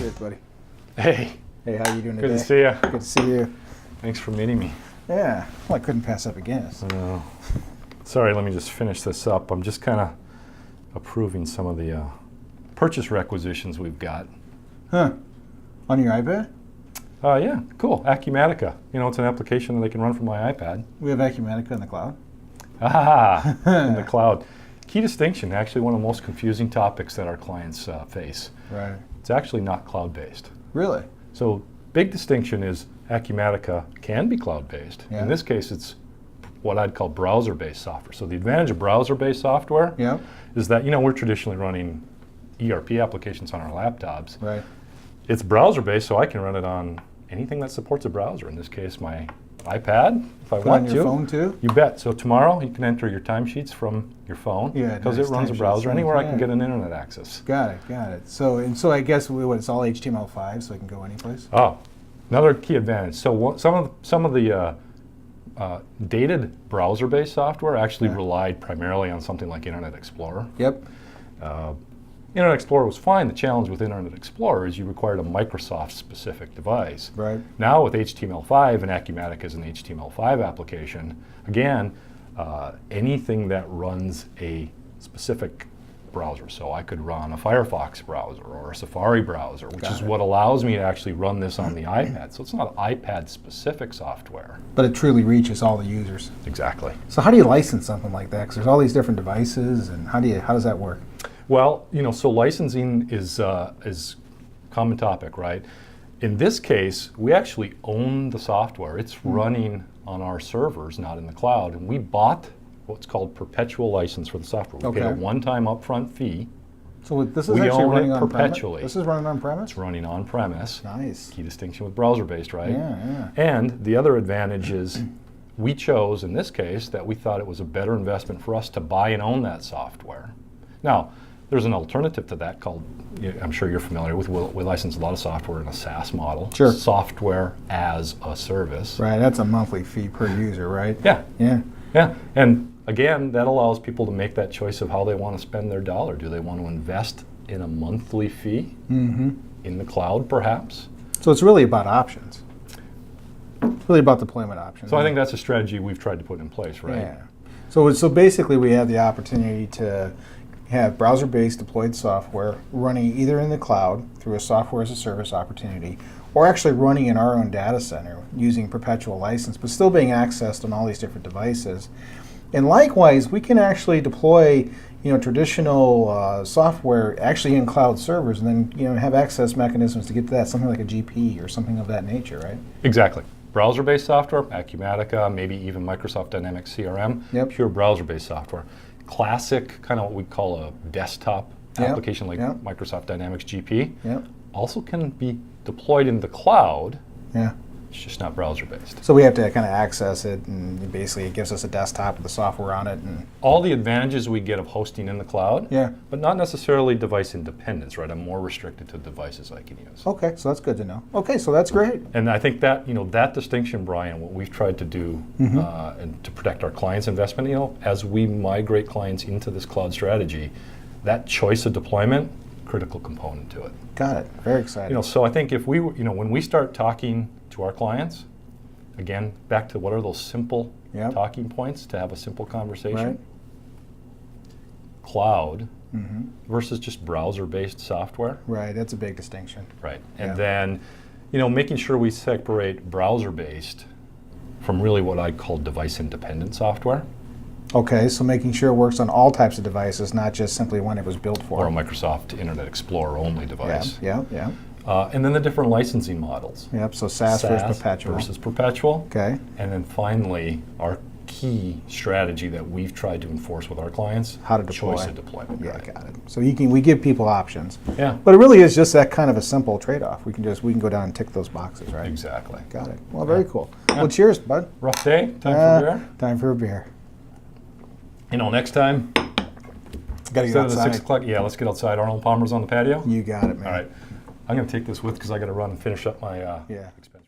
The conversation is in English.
Cheers, buddy. Hey. Hey, how you doing today? Good to see you. Good to see you. Thanks for meeting me. Yeah. Well, I couldn't pass up a Guinness. I know. Sorry, let me just finish this up. I'm just kind of approving some of the purchase requisitions we've got. Huh. On your iPad? Yeah, cool. Acumatica. You know, it's an application that I can run from my iPad. We have Acumatica in the cloud. Ah, in the cloud. Key distinction, actually one of the most confusing topics that our clients face. Right. It's actually not cloud-based. Really? So big distinction is Acumatica can be cloud-based. Yeah. In this case, it's what I'd call browser-based software. So the advantage of browser-based software is that, you know, we're traditionally running ERP applications on our laptops. Right. It's browser-based, so I can run it on anything that supports a browser. In this case, my iPad, if I want to. On your phone too? You bet. So tomorrow, you can enter your timesheets from your phone because it runs a browser anywhere I can get an internet access. Got it, got it. So I guess it's all HTML5, so I can go anyplace? Oh, another key advantage. So some of the dated browser-based software actually relied primarily on something like Internet Explorer. Yep. Internet Explorer was fine. The challenge with Internet Explorer is you required a Microsoft-specific device. Right. Now with HTML5, and Acumatica is an HTML5 application, again, anything that runs a specific browser. So I could run a Firefox browser or a Safari browser, which is what allows me to actually run this on the iPad. So it's not iPad-specific software. But it truly reaches all the users. Exactly. So how do you license something like that? Because there's all these different devices, and how does that work? Well, you know, so licensing is common topic, right? In this case, we actually own the software. It's running on our servers, not in the cloud, and we bought what's called perpetual license for the software. We paid a one-time upfront fee. So this is actually running on perpetually. This is running on premise? It's running on premise. Nice. Key distinction with browser-based, right? Yeah, yeah. And the other advantage is we chose, in this case, that we thought it was a better investment for us to buy and own that software. Now, there's an alternative to that called, I'm sure you're familiar with, we license a lot of software in a SaaS model. Sure. Software as a service. Right, that's a monthly fee per user, right? Yeah. Yeah. Yeah, and again, that allows people to make that choice of how they want to spend their dollar. Do they want to invest in a monthly fee in the cloud, perhaps? So it's really about options. It's really about deployment options. So I think that's a strategy we've tried to put in place, right? Yeah. So basically we have the opportunity to have browser-based deployed software running either in the cloud through a software as a service opportunity, or actually running in our own data center using perpetual license, but still being accessed on all these different devices. And likewise, we can actually deploy, traditional software actually in cloud servers, and then have access mechanisms to get to that, something like a GP or something of that nature, right? Exactly. Browser-based software, Acumatica, maybe even Microsoft Dynamics CRM, pure browser-based software. Classic, kind of what we call a desktop application like Microsoft Dynamics GP, also can be deployed in the cloud. Yeah. It's just not browser-based. So we have to kind of access it, and basically it gives us a desktop with the software on it. And all the advantages we get of hosting in the cloud, yeah, but not necessarily device independence, right? I'm more restricted to devices I can use. Okay, so that's good to know. Okay, so that's great. And I think that, that distinction, Brian, what we've tried to do and to protect our clients' investment, as we migrate clients into this cloud strategy, that choice of deployment, critical component to it. Got it. Very exciting. So I think if we, when we start talking to our clients, again, back to what are those simple talking points to have a simple conversation? Right. Cloud versus just browser-based software. Right, that's a big distinction. Right, and then, making sure we separate browser-based from really what I call device-independent software. Okay, so making sure it works on all types of devices, not just simply one it was built for. Or a Microsoft Internet Explorer only device. Yeah. And then the different licensing models. Yep, so SaaS versus perpetual. Okay. And then finally, our key strategy that we've tried to enforce with our clients. How to deploy. Choice of deployment. Yeah, got it. So we give people options. Yeah. But it really is just that kind of a simple trade-off. We can go down and tick those boxes, right? Exactly. Got it. Well, very cool. Well, cheers, bud. Rough day? Time for a beer? Time for a beer. Next time, gotta get outside. 6 o'clock, let's get outside. Arnold Palmer's on the patio. You got it, man. All right. I'm going to take this with because I got to run and finish up my expense.